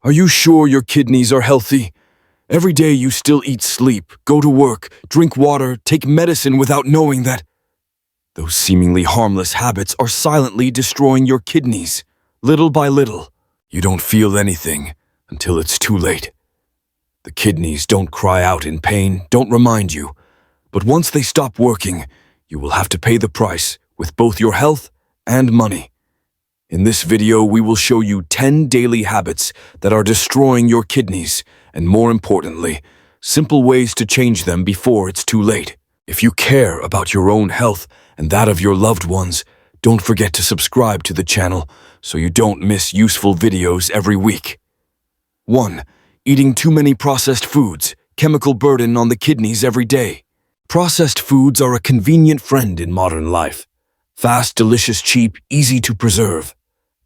Are you sure your kidneys are healthy? Every day you still eat, sleep, go to work, drink water, take medicine without knowing that those seemingly harmless habits are silently destroying your kidneys, little by little. You don't feel anything until it's too late. The kidneys don't cry out in pain, don't remind you, but once they stop working, you will have to pay the price with both your health and money. In this video, we will show you 10 daily habits that are destroying your kidneys, and more importantly, simple ways to change them before it's too late. If you care about your own health and that of your loved ones, don't forget to subscribe to the channel so you don't miss useful videos every week. 1. Eating too many processed foods, chemical burden on the kidneys every day. Processed foods are a convenient friend in modern life. Fast, delicious, cheap, easy to preserve.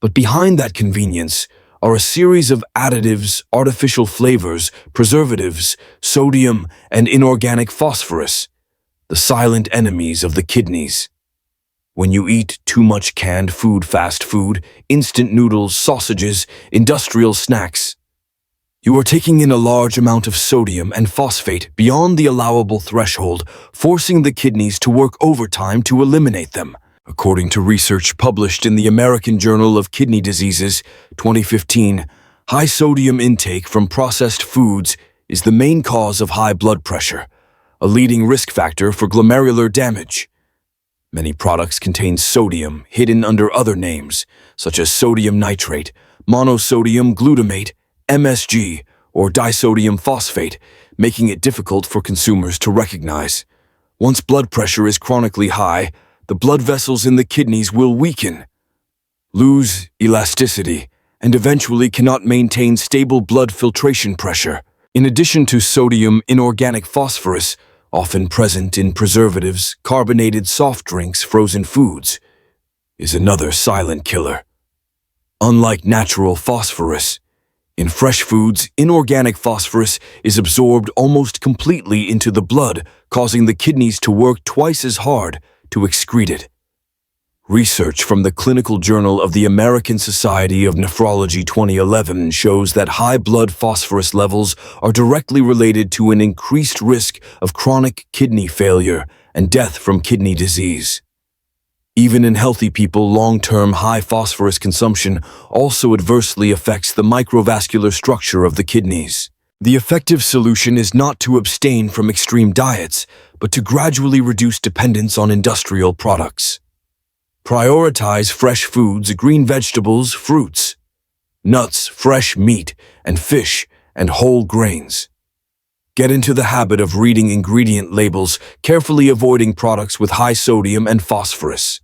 But behind that convenience are a series of additives, artificial flavors, preservatives, sodium, and inorganic phosphorus, the silent enemies of the kidneys. When you eat too much canned food, fast food, instant noodles, sausages, industrial snacks, you are taking in a large amount of sodium and phosphate beyond the allowable threshold, forcing the kidneys to work overtime to eliminate them. According to research published in the American Journal of Kidney Diseases, 2015, high sodium intake from processed foods is the main cause of high blood pressure, a leading risk factor for glomerular damage. Many products contain sodium hidden under other names, such as sodium nitrate, monosodium glutamate, MSG, or disodium phosphate, making it difficult for consumers to recognize. Once blood pressure is chronically high, the blood vessels in the kidneys will weaken, lose elasticity, and eventually cannot maintain stable blood filtration pressure. In addition to sodium, inorganic phosphorus, often present in preservatives, carbonated soft drinks, frozen foods, is another silent killer. Unlike natural phosphorus, in fresh foods, inorganic phosphorus is absorbed almost completely into the blood, causing the kidneys to work twice as hard to excrete it. Research from the Clinical Journal of the American Society of Nephrology 2011 shows that high blood phosphorus levels are directly related to an increased risk of chronic kidney failure and death from kidney disease. Even in healthy people, long-term high phosphorus consumption also adversely affects the microvascular structure of the kidneys. The effective solution is not to abstain from extreme diets, but to gradually reduce dependence on industrial products. Prioritize fresh foods, green vegetables, fruits, nuts, fresh meat, and fish, and whole grains. Get into the habit of reading ingredient labels, carefully avoiding products with high sodium and phosphorus.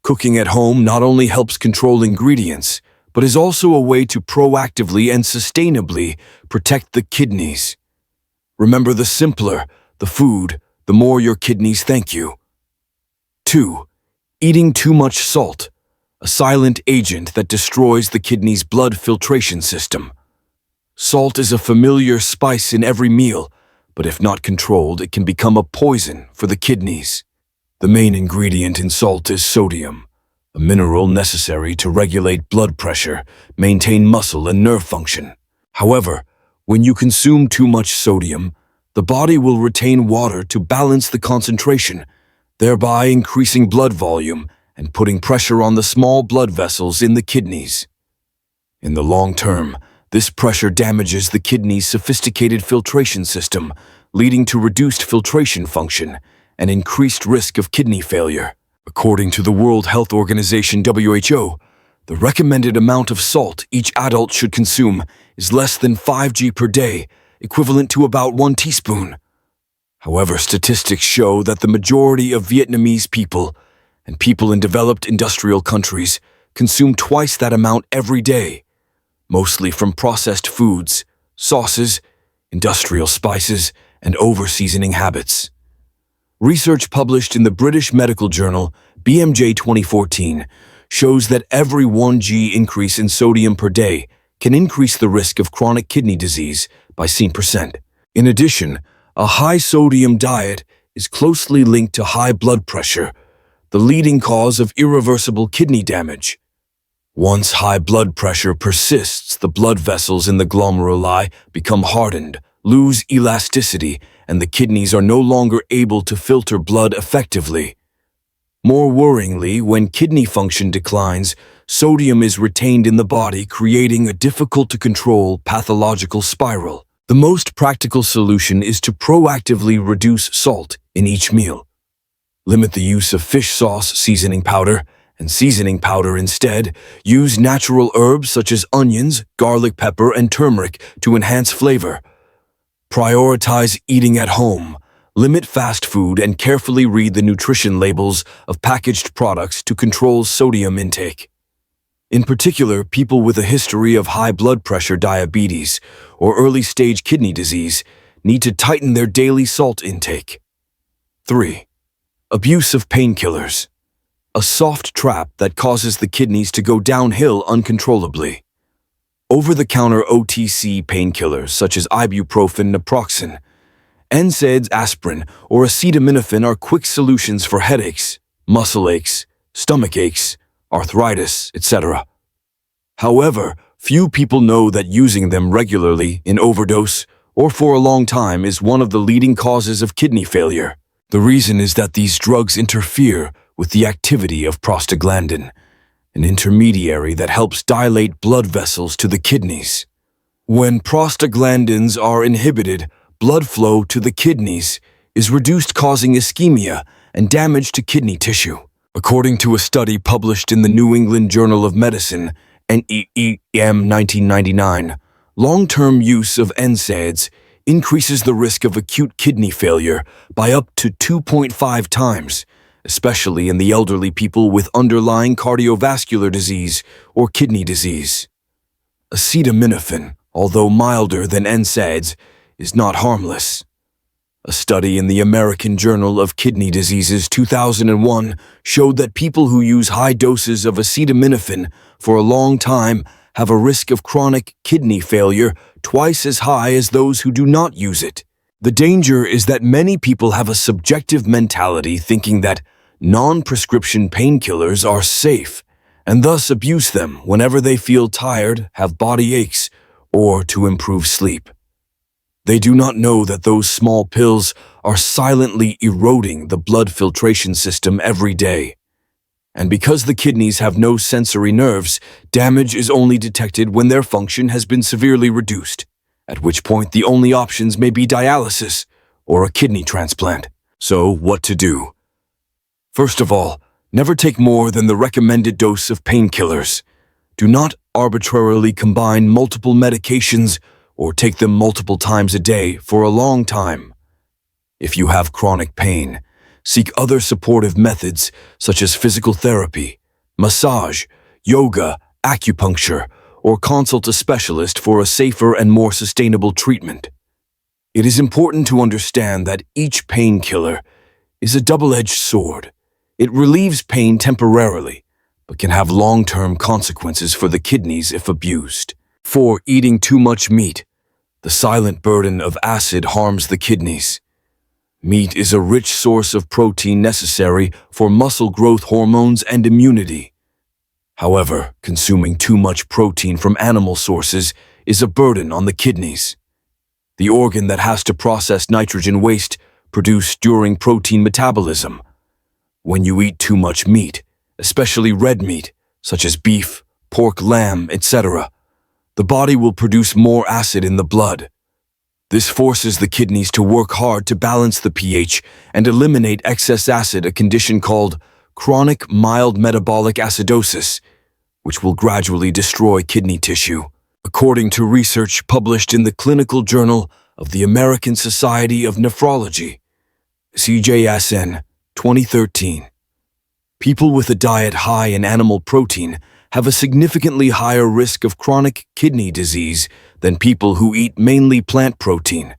Cooking at home not only helps control ingredients, but is also a way to proactively and sustainably protect the kidneys. Remember, the simpler the food, the more your kidneys thank you. 2. Eating too much salt, a silent agent that destroys the kidney's blood filtration system. Salt is a familiar spice in every meal, but if not controlled, it can become a poison for the kidneys. The main ingredient in salt is sodium, a mineral necessary to regulate blood pressure, maintain muscle and nerve function. However, when you consume too much sodium, the body will retain water to balance the concentration, thereby increasing blood volume and putting pressure on the small blood vessels in the kidneys. In the long term, this pressure damages the kidney's sophisticated filtration system, leading to reduced filtration function and increased risk of kidney failure. According to the World Health Organization (WHO), the recommended amount of salt each adult should consume is less than 5 g per day, equivalent to about 1 teaspoon. However, statistics show that the majority of Vietnamese people and people in developed industrial countries consume twice that amount every day, mostly from processed foods, sauces, industrial spices, and over-seasoning habits. Research published in the British Medical Journal, BMJ 2014, shows that every 1 g increase in sodium per day can increase the risk of chronic kidney disease by 10%. In addition, a high-sodium diet is closely linked to high blood pressure, the leading cause of irreversible kidney damage. Once high blood pressure persists, the blood vessels in the glomeruli become hardened, lose elasticity, and the kidneys are no longer able to filter blood effectively. More worryingly, when kidney function declines, sodium is retained in the body, creating a difficult-to-control pathological spiral. The most practical solution is to proactively reduce salt in each meal. Limit the use of fish sauce seasoning powder and seasoning powder instead. Use natural herbs such as onions, garlic pepper, and turmeric to enhance flavor. Prioritize eating at home. Limit fast food and carefully read the nutrition labels of packaged products to control sodium intake. In particular, people with a history of high blood pressure, diabetes, or early-stage kidney disease need to tighten their daily salt intake. 3. Abuse of painkillers. A soft trap that causes the kidneys to go downhill uncontrollably. Over-the-counter OTC painkillers such as ibuprofen, naproxen, NSAIDs, aspirin, or acetaminophen are quick solutions for headaches, muscle aches, stomach aches, arthritis, etc. However, few people know that using them regularly, in overdose, or for a long time is one of the leading causes of kidney failure. The reason is that these drugs interfere with the activity of prostaglandin, an intermediary that helps dilate blood vessels to the kidneys. When prostaglandins are inhibited, blood flow to the kidneys is reduced, causing ischemia and damage to kidney tissue. According to a study published in the New England Journal of Medicine, NEEM 1999, long-term use of NSAIDs increases the risk of acute kidney failure by up to 2.5 times, especially in the elderly people with underlying cardiovascular disease or kidney disease. Acetaminophen, although milder than NSAIDs, is not harmless. A study in the American Journal of Kidney Diseases 2001 showed that people who use high doses of acetaminophen for a long time have a risk of chronic kidney failure twice as high as those who do not use it. The danger is that many people have a subjective mentality thinking that non-prescription painkillers are safe and thus abuse them whenever they feel tired, have body aches, or to improve sleep. They do not know that those small pills are silently eroding the blood filtration system every day. And because the kidneys have no sensory nerves, damage is only detected when their function has been severely reduced, at which point the only options may be dialysis or a kidney transplant. So, what to do? First of all, never take more than the recommended dose of painkillers. Do not arbitrarily combine multiple medications or take them multiple times a day for a long time. If you have chronic pain, seek other supportive methods such as physical therapy, massage, yoga, acupuncture, or consult a specialist for a safer and more sustainable treatment. It is important to understand that each painkiller is a double-edged sword. It relieves pain temporarily, but can have long-term consequences for the kidneys if abused. 4. Eating too much meat. The silent burden of acid harms the kidneys. Meat is a rich source of protein necessary for muscle growth hormones and immunity. However, consuming too much protein from animal sources is a burden on the kidneys, the organ that has to process nitrogen waste produced during protein metabolism. When you eat too much meat, especially red meat, such as beef, pork, lamb, etc., the body will produce more acid in the blood. This forces the kidneys to work hard to balance the pH and eliminate excess acid, a condition called chronic mild metabolic acidosis, which will gradually destroy kidney tissue. According to research published in the Clinical Journal of the American Society of Nephrology, CJSN, 2013, people with a diet high in animal protein have a significantly higher risk of chronic kidney disease than people who eat mainly plant protein.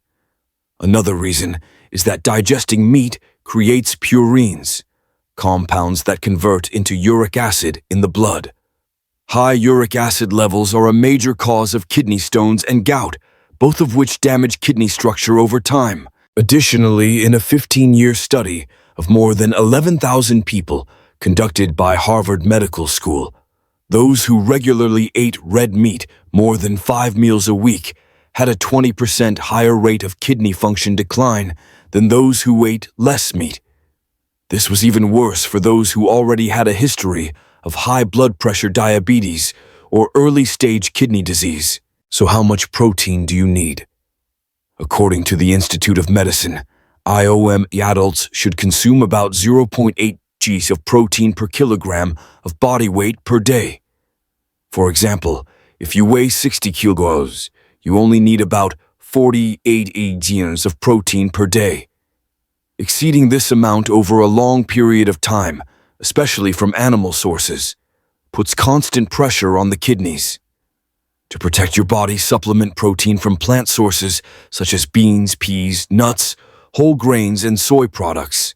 Another reason is that digesting meat creates purines, compounds that convert into uric acid in the blood. High uric acid levels are a major cause of kidney stones and gout, both of which damage kidney structure over time. Additionally, in a 15-year study of more than 11,000 people conducted by Harvard Medical School, Those who regularly ate red meat more than 5 meals a week had a 20% higher rate of kidney function decline than those who ate less meat. This was even worse for those who already had a history of high blood pressure, diabetes, or early-stage kidney disease. So how much protein do you need? According to the Institute of Medicine, adults should consume about 0.8 g of protein per kilogram of body weight per day. For example, if you weigh 60 kilograms, you only need about 48 grams of protein per day. Exceeding this amount over a long period of time, especially from animal sources, puts constant pressure on the kidneys. To protect your body, supplement protein from plant sources such as beans, peas, nuts, whole grains, and soy products.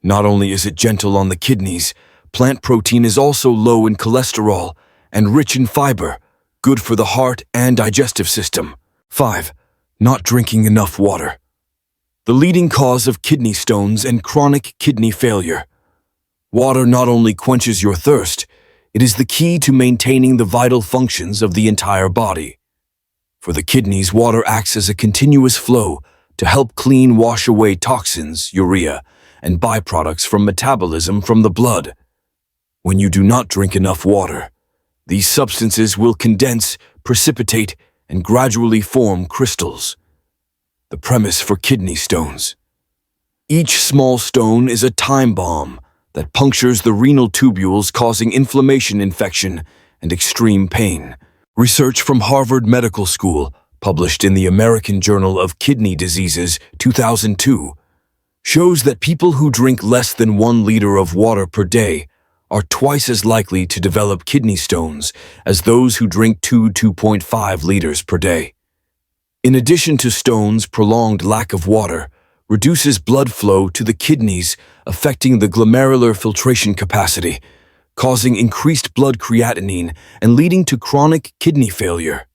Not only is it gentle on the kidneys, plant protein is also low in cholesterol and rich in fiber, good for the heart and digestive system. 5. Not drinking enough water. The leading cause of kidney stones and chronic kidney failure. Water not only quenches your thirst, it is the key to maintaining the vital functions of the entire body. For the kidneys, water acts as a continuous flow to help wash away toxins, urea, and byproducts from metabolism from the blood. When you do not drink enough water, these substances will condense, precipitate, and gradually form crystals. The premise for kidney stones. Each small stone is a time bomb that punctures the renal tubules, causing inflammation, infection, and extreme pain. Research from Harvard Medical School, published in the American Journal of Kidney Diseases, 2002, shows that people who drink less than 1 liter of water per day are twice as likely to develop kidney stones as those who drink 2.5 liters per day. In addition to stones, prolonged lack of water reduces blood flow to the kidneys, affecting the glomerular filtration capacity, causing increased blood creatinine and leading to chronic kidney failure.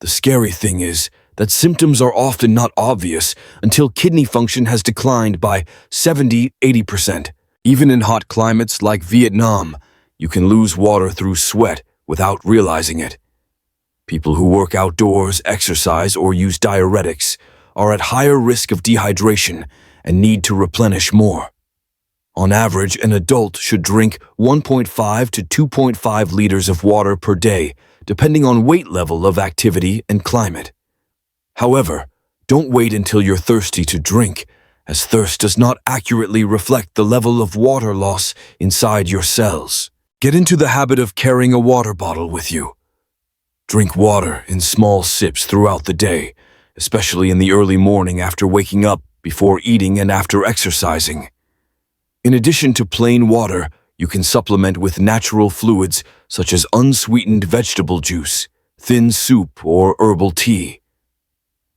The scary thing is that symptoms are often not obvious until kidney function has declined by 70–80%. Even in hot climates like Vietnam, you can lose water through sweat without realizing it. People who work outdoors, exercise, or use diuretics are at higher risk of dehydration and need to replenish more. On average, an adult should drink 1.5 to 2.5 liters of water per day, depending on weight level of activity and climate. However, don't wait until you're thirsty to drink, as thirst does not accurately reflect the level of water loss inside your cells. Get into the habit of carrying a water bottle with you. Drink water in small sips throughout the day, especially in the early morning after waking up, before eating, and after exercising. In addition to plain water, you can supplement with natural fluids such as unsweetened vegetable juice, thin soup, or herbal tea.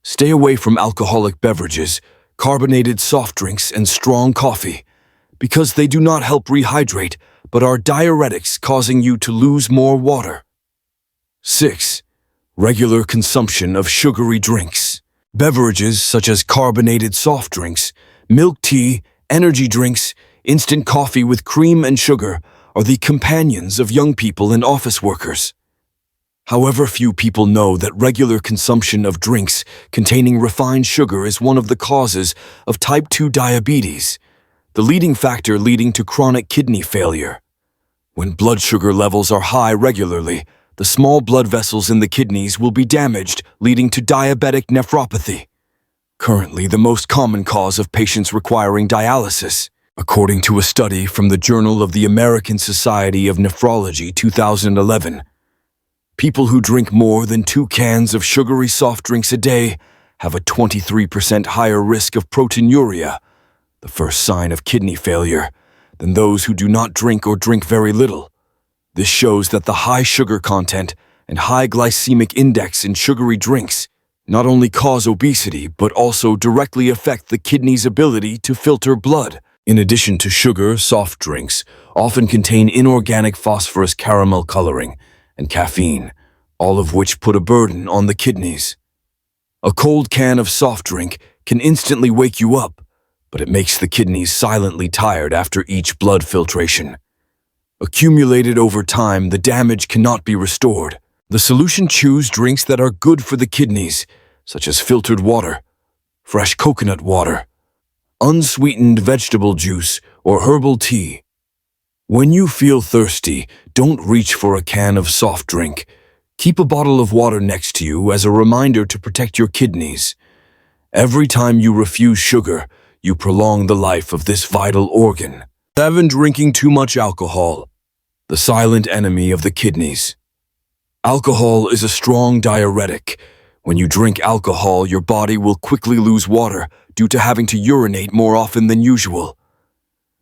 Stay away from alcoholic beverages, carbonated soft drinks, and strong coffee, because they do not help rehydrate but are diuretics, causing you to lose more water. 6. Regular consumption of sugary drinks. Beverages such as carbonated soft drinks, milk tea, energy drinks, instant coffee with cream and sugar are the companions of young people and office workers. However, few people know that regular consumption of drinks containing refined sugar is one of the causes of type 2 diabetes, the leading factor leading to chronic kidney failure. When blood sugar levels are high regularly, the small blood vessels in the kidneys will be damaged, leading to diabetic nephropathy. Currently, the most common cause of patients requiring dialysis. According to a study from the Journal of the American Society of Nephrology, 2011, people who drink more than 2 cans of sugary soft drinks a day have a 23% higher risk of proteinuria, the first sign of kidney failure, than those who do not drink or drink very little. This shows that the high sugar content and high glycemic index in sugary drinks not only cause obesity but also directly affect the kidney's ability to filter blood. In addition to sugar, soft drinks often contain inorganic phosphorus caramel coloring and caffeine, all of which put a burden on the kidneys. A cold can of soft drink can instantly wake you up, but it makes the kidneys silently tired after each blood filtration. Accumulated over time, the damage cannot be restored. The solution: choose drinks that are good for the kidneys, such as filtered water, fresh coconut water, unsweetened vegetable juice, or herbal tea. When you feel thirsty, don't reach for a can of soft drink. Keep a bottle of water next to you as a reminder to protect your kidneys. Every time you refuse sugar, you prolong the life of this vital organ. 7. Drinking too much alcohol, the silent enemy of the kidneys. Alcohol is a strong diuretic. When you drink alcohol, your body will quickly lose water due to having to urinate more often than usual.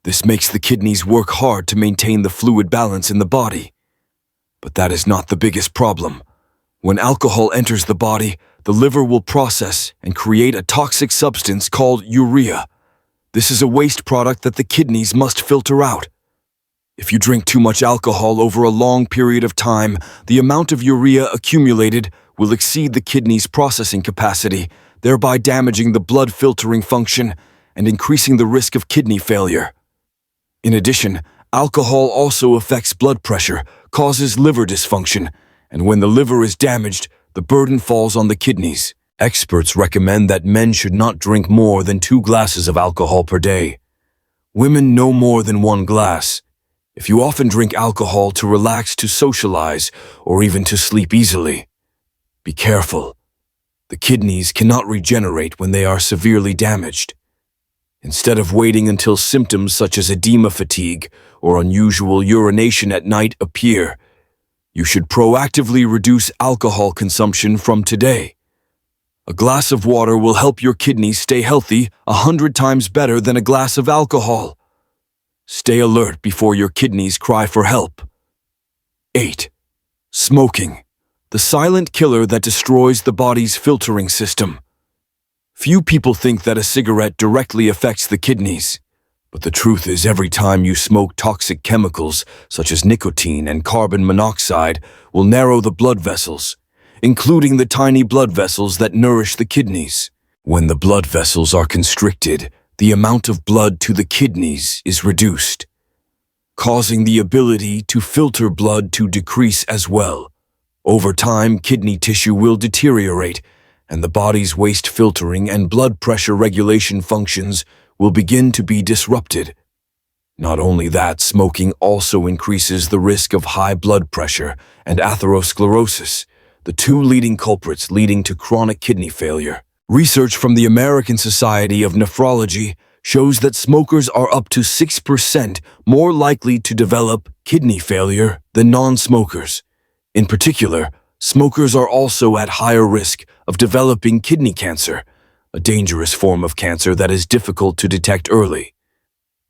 This makes the kidneys work hard to maintain the fluid balance in the body. But that is not the biggest problem. When alcohol enters the body, the liver will process and create a toxic substance called urea. This is a waste product that the kidneys must filter out. If you drink too much alcohol over a long period of time, the amount of urea accumulated will exceed the kidney's processing capacity, thereby damaging the blood filtering function and increasing the risk of kidney failure. In addition, alcohol also affects blood pressure, causes liver dysfunction, and when the liver is damaged, the burden falls on the kidneys. Experts recommend that men should not drink more than 2 glasses of alcohol per day. Women no more than 1 glass. If you often drink alcohol to relax, to socialize, or even to sleep easily, be careful. The kidneys cannot regenerate when they are severely damaged. Instead of waiting until symptoms such as edema, fatigue, or unusual urination at night appear, you should proactively reduce alcohol consumption from today. A glass of water will help your kidneys stay healthy 100 times better than a glass of alcohol. Stay alert before your kidneys cry for help. 8. Smoking, the silent killer that destroys the body's filtering system. Few people think that a cigarette directly affects the kidneys, but the truth is every time you smoke, toxic chemicals such as nicotine and carbon monoxide will narrow the blood vessels, including the tiny blood vessels that nourish the kidneys. When the blood vessels are constricted, the amount of blood to the kidneys is reduced, causing the ability to filter blood to decrease as well. Over time, kidney tissue will deteriorate, and the body's waste filtering and blood pressure regulation functions will begin to be disrupted. Not only that, smoking also increases the risk of high blood pressure and atherosclerosis, the 2 leading culprits leading to chronic kidney failure. Research from the American Society of Nephrology shows that smokers are up to 6% more likely to develop kidney failure than non-smokers. In particular, smokers are also at higher risk of developing kidney cancer, a dangerous form of cancer that is difficult to detect early.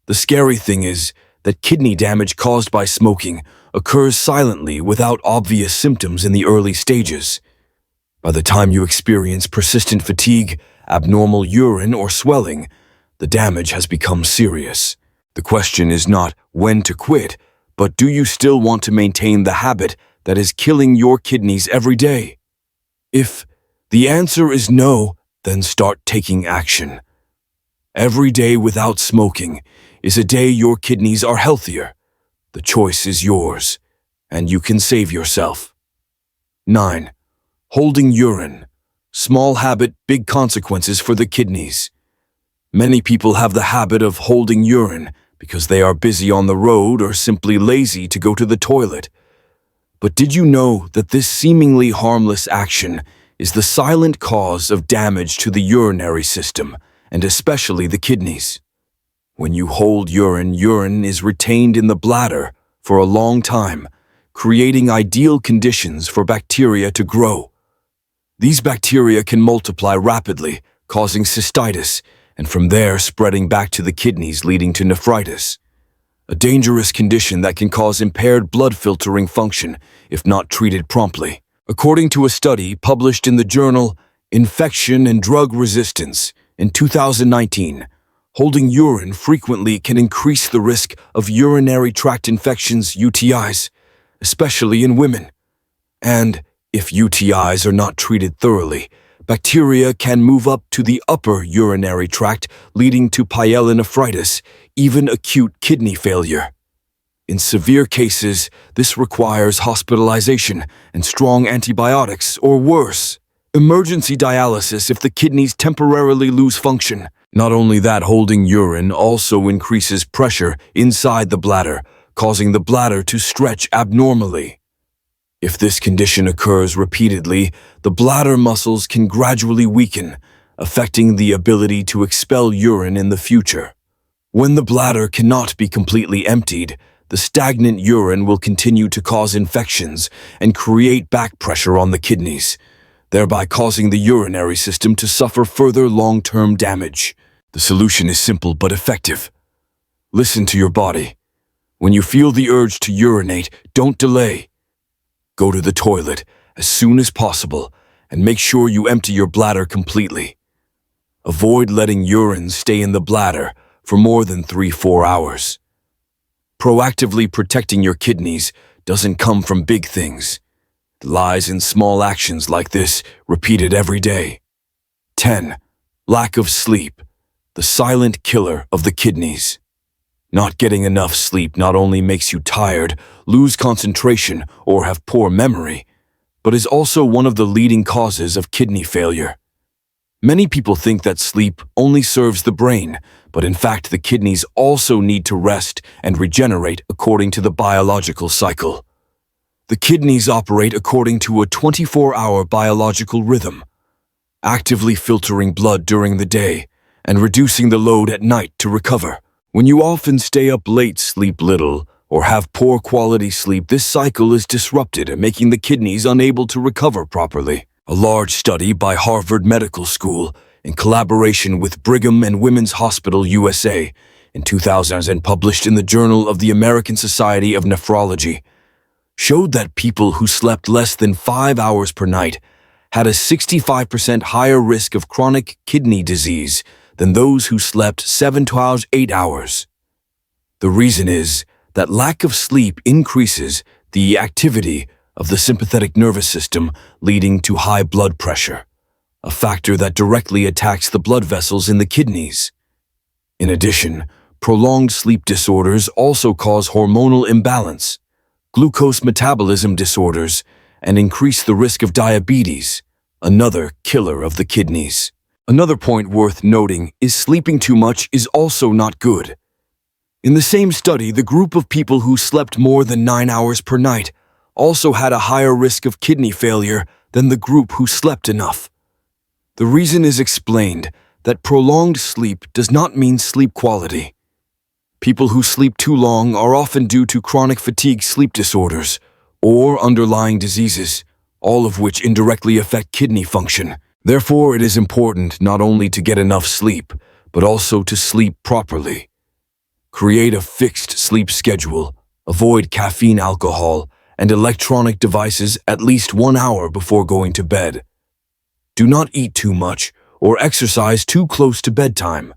The scary thing is that kidney damage caused by smoking occurs silently without obvious symptoms in the early stages. By the time you experience persistent fatigue, abnormal urine, or swelling, the damage has become serious. The question is not when to quit, but do you still want to maintain the habit that is killing your kidneys every day? If the answer is no, then start taking action. Every day without smoking is a day your kidneys are healthier. The choice is yours, and you can save yourself. 9. Holding urine. Small habit, big consequences for the kidneys. Many people have the habit of holding urine because they are busy on the road or simply lazy to go to the toilet. But did you know that this seemingly harmless action is the silent cause of damage to the urinary system, and especially the kidneys? When you hold urine, urine is retained in the bladder for a long time, creating ideal conditions for bacteria to grow. These bacteria can multiply rapidly, causing cystitis, and from there spreading back to the kidneys, leading to nephritis, a dangerous condition that can cause impaired blood filtering function if not treated promptly. According to a study published in the journal Infection and Drug Resistance in 2019, holding urine frequently can increase the risk of urinary tract infections, UTIs, especially in women. And if UTIs are not treated thoroughly, bacteria can move up to the upper urinary tract, leading to pyelonephritis, even acute kidney failure. In severe cases, this requires hospitalization and strong antibiotics, or worse, emergency dialysis if the kidneys temporarily lose function. Not only that, holding urine also increases pressure inside the bladder, causing the bladder to stretch abnormally. If this condition occurs repeatedly, the bladder muscles can gradually weaken, affecting the ability to expel urine in the future. When the bladder cannot be completely emptied, the stagnant urine will continue to cause infections and create back pressure on the kidneys, thereby causing the urinary system to suffer further long-term damage. The solution is simple but effective. Listen to your body. When you feel the urge to urinate, don't delay. Go to the toilet as soon as possible and make sure you empty your bladder completely. Avoid letting urine stay in the bladder for more than 3-4 hours. Proactively protecting your kidneys doesn't come from big things. It lies in small actions like this, repeated every day. 10. Lack of sleep, the silent killer of the kidneys. Not getting enough sleep not only makes you tired, lose concentration, or have poor memory, but is also one of the leading causes of kidney failure. Many people think that sleep only serves the brain, but in fact the kidneys also need to rest and regenerate according to the biological cycle. The kidneys operate according to a 24-hour biological rhythm, actively filtering blood during the day and reducing the load at night to recover. When you often stay up late, sleep little, or have poor quality sleep, this cycle is disrupted, making the kidneys unable to recover properly. A large study by Harvard Medical School, in collaboration with Brigham and Women's Hospital USA, in 2000 and published in the Journal of the American Society of Nephrology, showed that people who slept less than 5 hours per night had a 65% higher risk of chronic kidney disease than those who slept 7 to 8 hours. The reason is that lack of sleep increases the activity of the sympathetic nervous system, leading to high blood pressure, a factor that directly attacks the blood vessels in the kidneys. In addition, prolonged sleep disorders also cause hormonal imbalance, glucose metabolism disorders, and increase the risk of diabetes, another killer of the kidneys. Another point worth noting is sleeping too much is also not good. In the same study, the group of people who slept more than 9 hours per night also had a higher risk of kidney failure than the group who slept enough. The reason is explained that prolonged sleep does not mean sleep quality. People who sleep too long are often due to chronic fatigue sleep disorders or underlying diseases, all of which indirectly affect kidney function. Therefore, it is important not only to get enough sleep, but also to sleep properly. Create a fixed sleep schedule, avoid caffeine, alcohol, and electronic devices at least 1 hour before going to bed. Do not eat too much or exercise too close to bedtime.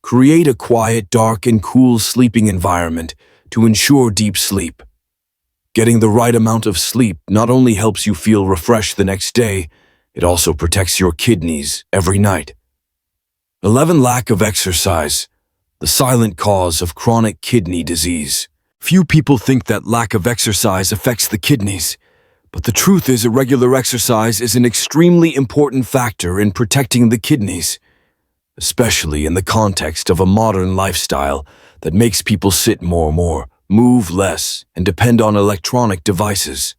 Create a quiet, dark, and cool sleeping environment to ensure deep sleep. Getting the right amount of sleep not only helps you feel refreshed the next day, it also protects your kidneys every night. 11. Lack of exercise, the silent cause of chronic kidney disease. Few people think that lack of exercise affects the kidneys, but the truth is irregular exercise is an extremely important factor in protecting the kidneys, especially in the context of a modern lifestyle that makes people sit more, move less, and depend on electronic devices.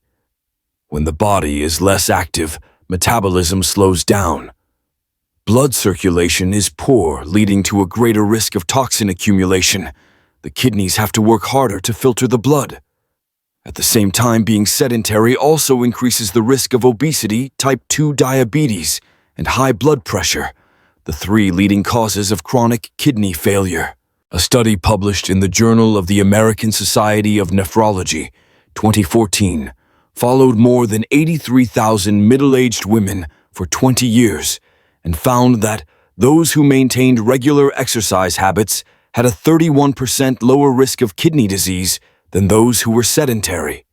When the body is less active, metabolism slows down. Blood circulation is poor, leading to a greater risk of toxin accumulation. The kidneys have to work harder to filter the blood. At the same time, being sedentary also increases the risk of obesity, type 2 diabetes, and high blood pressure, the 3 leading causes of chronic kidney failure. A study published in the Journal of the American Society of Nephrology, 2014, followed more than 83,000 middle-aged women for 20 years and found that those who maintained regular exercise habits had a 31% lower risk of kidney disease than those who were sedentary.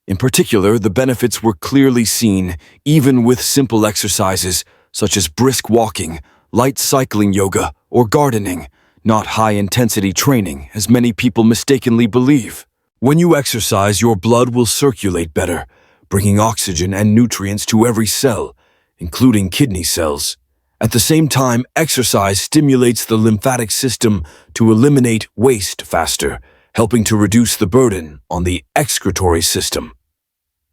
In particular, the benefits were clearly seen even with simple exercises such as brisk walking, light cycling, yoga, or gardening, not high-intensity training, as many people mistakenly believe. When you exercise, your blood will circulate better, bringing oxygen and nutrients to every cell, including kidney cells. At the same time, exercise stimulates the lymphatic system to eliminate waste faster, helping to reduce the burden on the excretory system.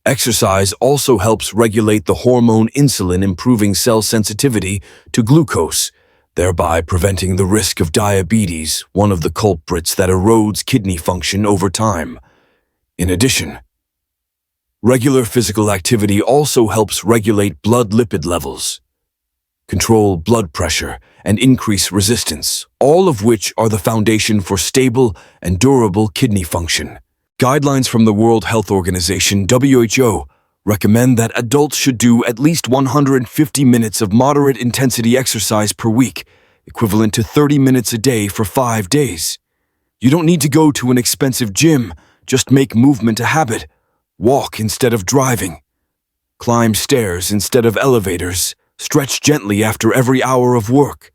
Exercise also helps regulate the hormone insulin, improving cell sensitivity to glucose, thereby preventing the risk of diabetes, one of the culprits that erodes kidney function over time. In addition, regular physical activity also helps regulate blood lipid levels, control blood pressure, and increase resistance, all of which are the foundation for stable and durable kidney function. Guidelines from the World Health Organization, WHO, recommend that adults should do at least 150 minutes of moderate intensity exercise per week, equivalent to 30 minutes a day for 5 days. You don't need to go to an expensive gym, just make movement a habit. Walk instead of driving. Climb stairs instead of elevators. Stretch gently after every hour of work.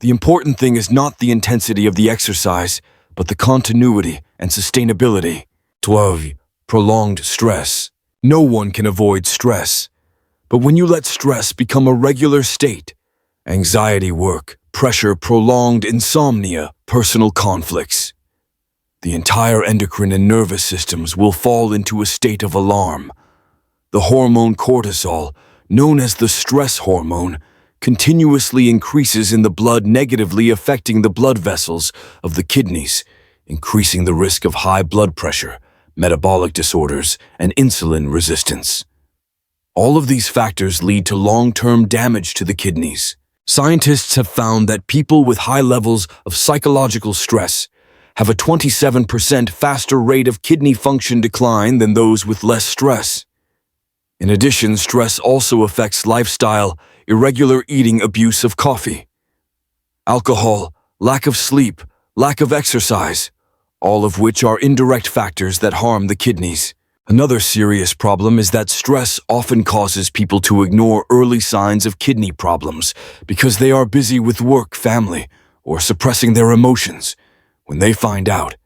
The important thing is not the intensity of the exercise, but the continuity and sustainability. 12. Prolonged stress. No one can avoid stress. But when you let stress become a regular state, anxiety, work, pressure, prolonged insomnia, personal conflicts, the entire endocrine and nervous systems will fall into a state of alarm. The hormone cortisol, known as the stress hormone, continuously increases in the blood, negatively affecting the blood vessels of the kidneys, increasing the risk of high blood pressure, metabolic disorders, and insulin resistance. All of these factors lead to long-term damage to the kidneys. Scientists have found that people with high levels of psychological stress have a 27% faster rate of kidney function decline than those with less stress. In addition, stress also affects lifestyle, irregular eating, abuse of coffee, alcohol, lack of sleep, lack of exercise, all of which are indirect factors that harm the kidneys. Another serious problem is that stress often causes people to ignore early signs of kidney problems because they are busy with work, family, or suppressing their emotions. When they find out,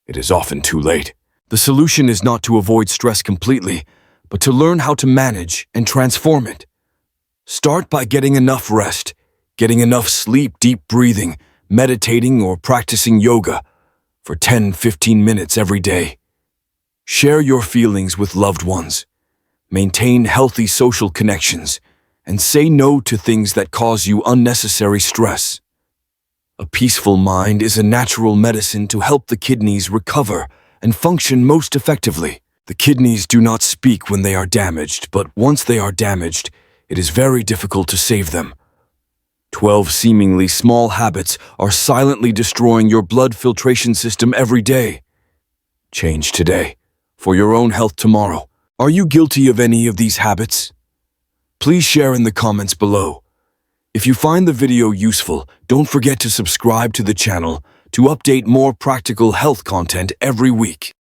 it is often too late. The solution is not to avoid stress completely, but to learn how to manage and transform it. Start by getting enough rest, getting enough sleep, deep breathing, meditating, or practicing yoga for 10-15 minutes every day. Share your feelings with loved ones. Maintain healthy social connections, and say no to things that cause you unnecessary stress. A peaceful mind is a natural medicine to help the kidneys recover and function most effectively. The kidneys do not speak when they are damaged, but once they are damaged, it is very difficult to save them. 12 seemingly small habits are silently destroying your blood filtration system every day. Change today, for your own health tomorrow. Are you guilty of any of these habits? Please share in the comments below. If you find the video useful, don't forget to subscribe to the channel to update more practical health content every week.